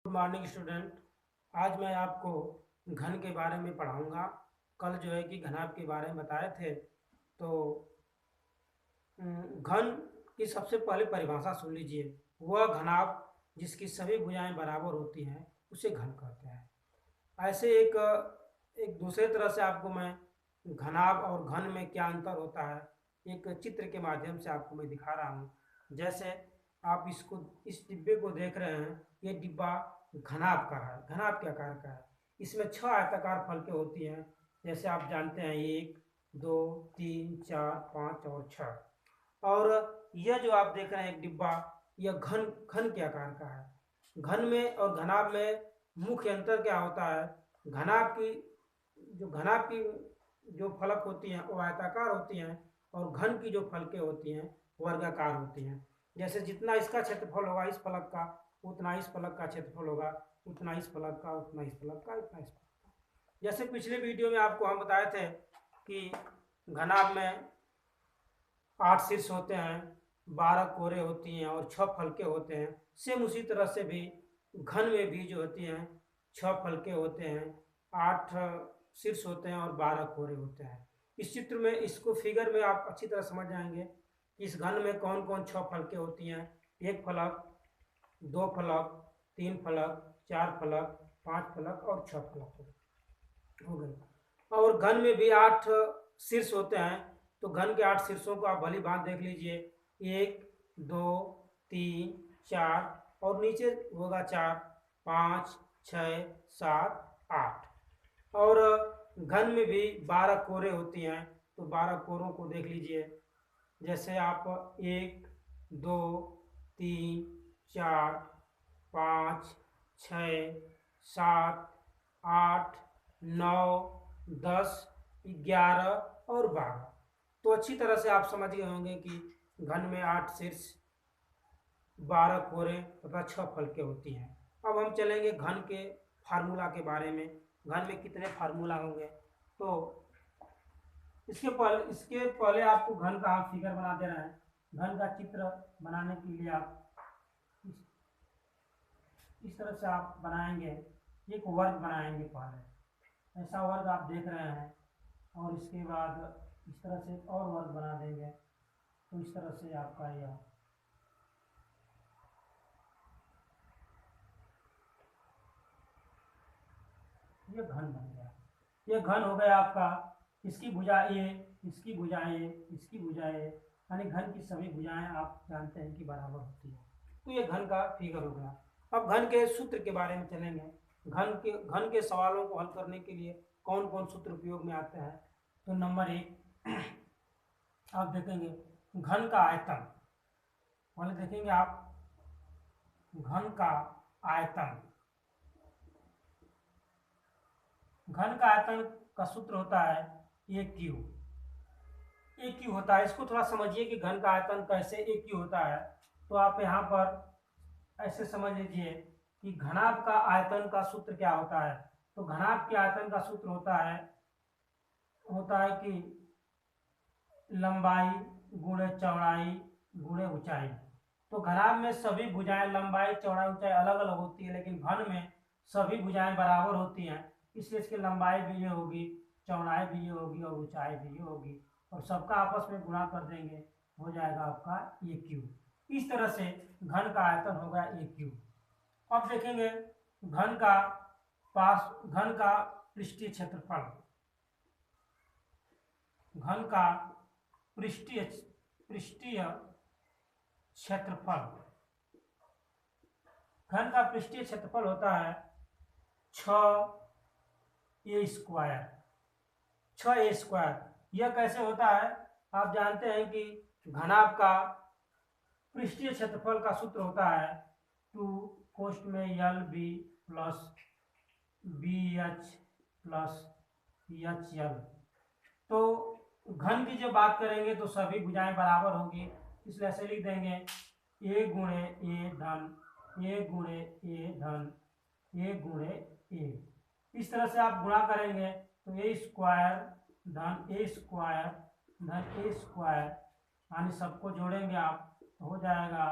Good morning student. आज मैं आपको घन के बारे में पढ़ाऊंगा। कल जो है कि घनाभ के बारे में बताए थे। तो घन की सबसे पहले परिभाषा सुन लीजिए। वह घनाभ जिसकी सभी भुजाएं बराबर होती हैं उसे घन कहते हैं। ऐसे एक एक दूसरे तरह से आपको मैं घनाभ और घन में क्या अंतर होता है एक चित्र के माध्यम से आपको मैं दिखा रहा हूँ। जैसे आप इस डिब्बे को देख रहे हैं, ये डिब्बा घनाभ का है, घनाभ के आकार का है। इसमें 6 आयताकार फलकें होती हैं, जैसे आप जानते हैं 1 2 3 4 5 और 6। और यह जो आप देख रहे हैं एक डिब्बा, यह घन घन के आकार का है। घन में और घनाभ में मुख्य अंतर क्या होता है? घनाभ की जो फलक होती हैं वो आयताकार होती हैं और घन की जो फलकें होती हैं वर्गाकार होती हैं। जैसे जितना इसका क्षेत्रफल होगा इस फलक का, उतना इस फलक का क्षेत्रफल होगा, उतना इस फलक का, उतना इस फलक का, उतना इस फलक का। जैसे पिछले वीडियो में आपको हम बताए थे कि घनाभ में 8 शीर्ष होते हैं, 12 कोरे होती हैं और 6 फलके होते हैं। सेम उसी तरह से भी घन में भी जो होती हैं 6 फलके होते हैं, 8 शीर्ष होते हैं और 12 कोरे होते हैं। इस चित्र में इसको फिगर में आप अच्छी तरह समझ जाएंगे इस घन में कौन कौन 6 फलकें होती हैं। 1 फलक, 2 फलक, 3 फलक, 4 फलक, 5 फलक और 6 फलक हो गए। और घन में भी 8 शीर्ष होते हैं। तो घन के 8 शीर्षों को आप भली बात देख लीजिए, 1 2 3 4 और नीचे होगा 4 5 6 7 8। और घन में भी 12 कोरे होती हैं। तो 12 कोरों को देख लीजिए, जैसे आप 1 2 3 4 5 6 7 8 9 10 11 और 12। तो अच्छी तरह से आप समझ गए होंगे कि घन में 8 शीर्ष, 12 कोरे तथा 6 फलकें होती हैं। अब हम चलेंगे घन के फार्मूला के बारे में। घन में कितने फार्मूला होंगे? तो इसके पहले आपको घन का हम फिगर बना दे रहे हैं। घन का चित्र बनाने के लिए आप इस तरह से आप बनाएंगे, एक वर्ग बनाएंगे। पहले ऐसा वर्ग आप देख रहे हैं और इसके बाद इस तरह से और वर्ग बना देंगे। तो इस तरह से आपका ये घन बन गया। ये घन हो गया आपका। इसकी भुजा ए, इसकी भुजा ए, इसकी भुजा ए, यानी घन की सभी भुजाएं आप जानते हैं कि बराबर होती है। तो ये घन का फिगर हो गया। अब घन के सूत्र के बारे में चलेंगे। घन के सवालों को हल करने के लिए कौन कौन सूत्र उपयोग में आते हैं? तो नंबर 1 आप देखेंगे घन का आयतन। पहले देखेंगे आप घन का आयतन। घन का आयतन का सूत्र होता है ए क्यू होता है। इसको थोड़ा समझिए कि घन का आयतन कैसे ए क्यू होता है। तो आप यहाँ पर ऐसे समझ लीजिए कि घनाभ का आयतन का सूत्र क्या होता है। तो घनाभ के आयतन का सूत्र होता है कि लंबाई गुणे चौड़ाई गुणे ऊंचाई। तो घनाभ में सभी भुजाएं लंबाई चौड़ाई ऊंचाई अलग अलग होती है, लेकिन घन में सभी भुजाएं बराबर होती हैं। इसलिए इसकी लंबाई भी ये होगी, चौड़ाई भी ये होगी और ऊंचाई भी ये होगी, और सबका आपस में गुणा कर देंगे, हो जाएगा आपका ए क्यू। इस तरह से घन का आयतन होगा ए क्यू। अब देखेंगे घन का पृष्ठीय क्षेत्रफल। घन का पृष्ठीय क्षेत्रफल। घन का पृष्ठीय क्षेत्रफल होता है 6a स्क्वायर। 6a स्क्वायर यह कैसे होता है? आप जानते हैं कि घनाभ का पृष्ठीय क्षेत्रफल का सूत्र होता है 2 कोष्ठ में L B plus B H plus H L. तो घन की जब बात करेंगे तो सभी भुजाएं बराबर होगी, इसलिए ऐसे लिख देंगे ए गुणे ए धन ए गुणे ए धन ए गुणे ए। इस तरह से आप गुणा करेंगे तो ए स्क्वायर धन ए स्क्वायर धन ए स्क्वायर, यानी सबको जोड़ेंगे आप तो हो जाएगा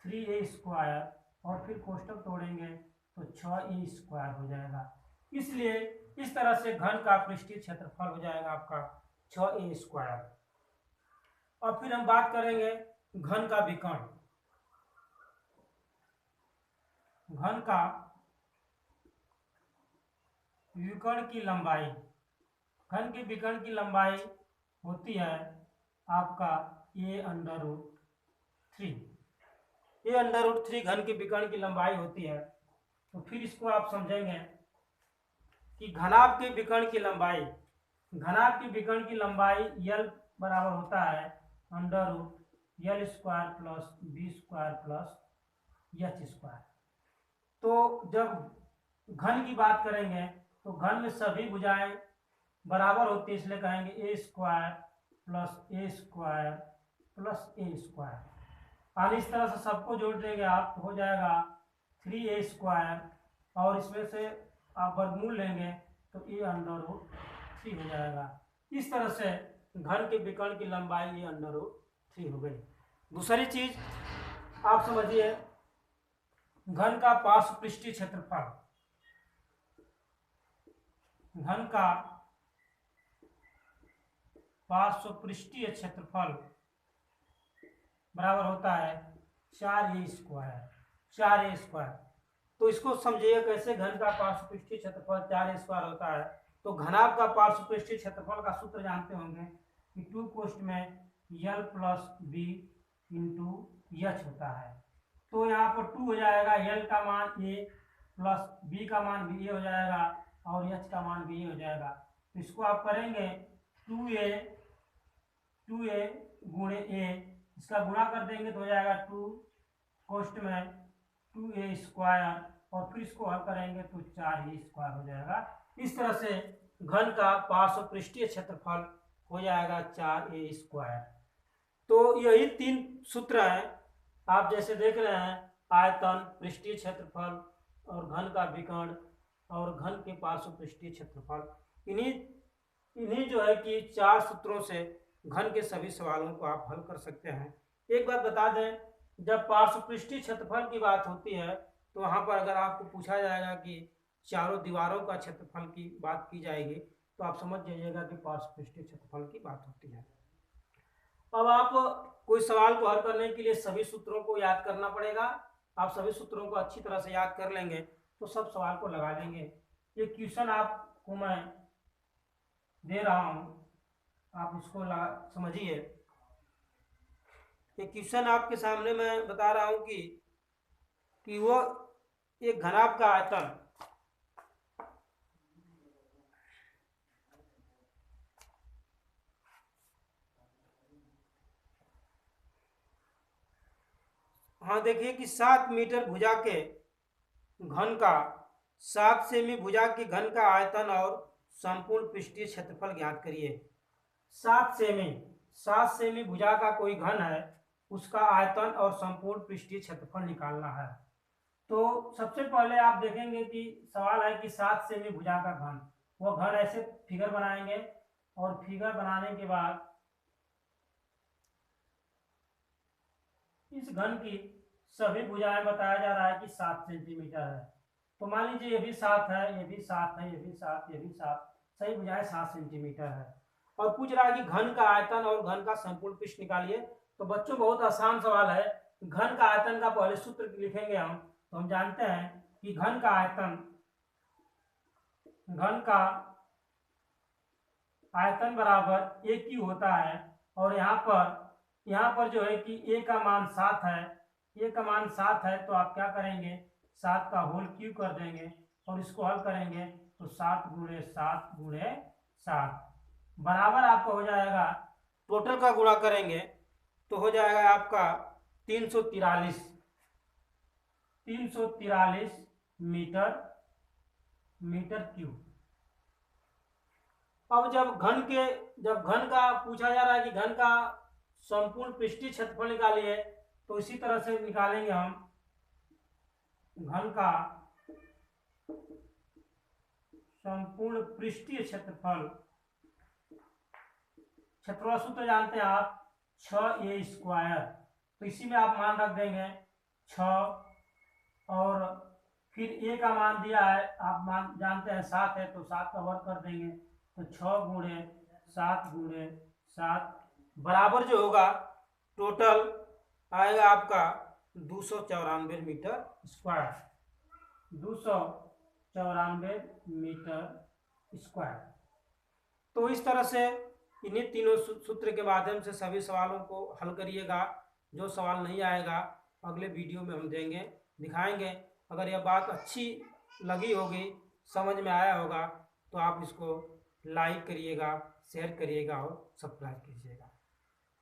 3a स्क्वायर, और फिर कोष्टक तोड़ेंगे तो 6a² हो जाएगा। इसलिए इस तरह से घन का पृष्ठीय क्षेत्रफल हो जाएगा आपका 6a²। और फिर हम बात करेंगे घन का विकर्ण। घन का विकर्ण की लंबाई, घन के विकर्ण की लंबाई होती है आपका a√3। a√3 घन के विकर्ण की लंबाई होती है। तो फिर इसको आप समझेंगे कि घनाभ के विकर्ण की लंबाई, घनाभ के विकर्ण की लंबाई L बराबर होता है √L² plus b² plus h²। तो जब घन की बात करेंगे तो घन में सभी भुजाएं बराबर होती है, इसलिए कहेंगे a² plus a² plus a²। और इस तरह से सबको जोड़ देंगे आप तो हो जाएगा 3a² और इसमें से आप वर्गमूल लेंगे तो a√3 हो जाएगा। इस तरह से घन के विकर्ण की लंबाई a√3 हो गई। दूसरी चीज आप समझिए, घन का पार्श्व पृष्ठीय क्षेत्रफल, घन का पार्श्व पृष्ठीय क्षेत्रफल बराबर होता है 4a²। तो इसको समझिए कैसे घन का पार्श्व पृष्ठीय क्षेत्रफल 4a² होता है। तो घनाभ का पार्श्व पृष्ठीय क्षेत्रफल का सूत्र जानते होंगे कि 2 कोष्ठ में L plus b into h होता है। तो यहाँ पर 2 हो जाएगा, L का मान a प्लस b का मान भी a हो जाएगा और h का मान भी a हो जाएगा। तो इसको आप करेंगे 2a गुणे a, इसका गुणा कर देंगे तो हो जाएगा 2 कोष्ठ में 2a² और फिर इसको हल करेंगे तो 4a² हो जाएगा। इस तरह से घन का पार्श्व पृष्ठीय क्षेत्रफल हो जाएगा 4a²। तो यही 3 सूत्र हैं। आप जैसे देख रहे हैं, आयतन, पृष्ठीय क्षेत्रफल और घन का विकर्ण और घन के पार्श्व पृष्ठीय क्षेत्रफल, इन्हीं जो है कि 4 सूत्रों से घन के सभी सवालों को आप हल कर सकते हैं। एक बात बता दें, जब पार्श्व पृष्ठीय क्षेत्रफल की बात होती है तो वहां पर अगर आपको पूछा जाएगा कि चारों दीवारों का क्षेत्रफल की बात की जाएगी तो आप समझ जाइएगा कि पार्श्व पृष्ठीय क्षेत्रफल की बात होती है। अब आप कोई सवाल को हल करने के लिए सभी सूत्रों को याद करना पड़ेगा। आप सभी सूत्रों को अच्छी तरह से याद कर लेंगे तो सब सवाल को लगा लेंगे। ये क्वेश्चन आपको मैं दे रहा हूं, आप इसको समझिए। ये क्वेश्चन आपके सामने मैं बता रहा हूं कि वो एक घनाभ का आयतन, हाँ देखिए कि 7 मीटर भुजा के घन का 7 सेमी भुजा के घन का आयतन और संपूर्ण पृष्ठीय क्षेत्रफल ज्ञात करिए। 7 सेमी भुजा का कोई घन है, उसका आयतन और संपूर्ण पृष्ठीय क्षेत्रफल निकालना है। तो सबसे पहले आप देखेंगे कि सवाल है कि 7 सेमी भुजा का घन, वह घन ऐसे फिगर बनाएंगे और फिगर बनाने के बाद इस घन की सभी भुजाएं बताया जा रहा है कि 7 सेंटीमीटर है। तो मान लीजिए ये भी 7 है, ये भी 7 है, ये भी 7, ये भी 7, सही भुजाएं 7 सेंटीमीटर है। और पूछ रहा है कि घन का आयतन और घन का संपूर्ण पृष्ठ निकालिए। तो बच्चों बहुत आसान सवाल है। घन का आयतन का पहले सूत्र लिखेंगे हम। तो हम जानते हैं कि घन का आयतन बराबर a क्यू होता है। और यहाँ पर जो है कि a का मान 7 है, a का मान 7 है तो आप क्या करेंगे 7 का होल क्यू कर देंगे और इसको हल करेंगे तो 7 गुणे 7 गुणे 7 बराबर आपका हो जाएगा, टोटल का गुणा करेंगे तो हो जाएगा आपका 343 मीटर क्यूब। अब जब घन का पूछा जा रहा है कि घन का संपूर्ण पृष्ठीय क्षेत्रफल निकालिए, तो इसी तरह से निकालेंगे हम घन का संपूर्ण पृष्ठीय क्षेत्रफल सूत्र जानते हैं आप 6a²। तो इसी में आप मान रख देंगे 6 और फिर ए का मान दिया है, आप मान जानते हैं 7 है, तो 7 का वर्ग कर देंगे, तो 6 गुणे 7 गुणे 7 बराबर जो होगा टोटल आएगा आपका 294 मीटर स्क्वायर, 294 मीटर स्क्वायर। तो इस तरह से इन्हीं तीनों सूत्र के माध्यम से सभी सवालों को हल करिएगा। जो सवाल नहीं आएगा अगले वीडियो में हम देंगे, दिखाएंगे। अगर यह बात अच्छी लगी होगी, समझ में आया होगा, तो आप इसको लाइक करिएगा, शेयर करिएगा और सब्सक्राइब कीजिएगा।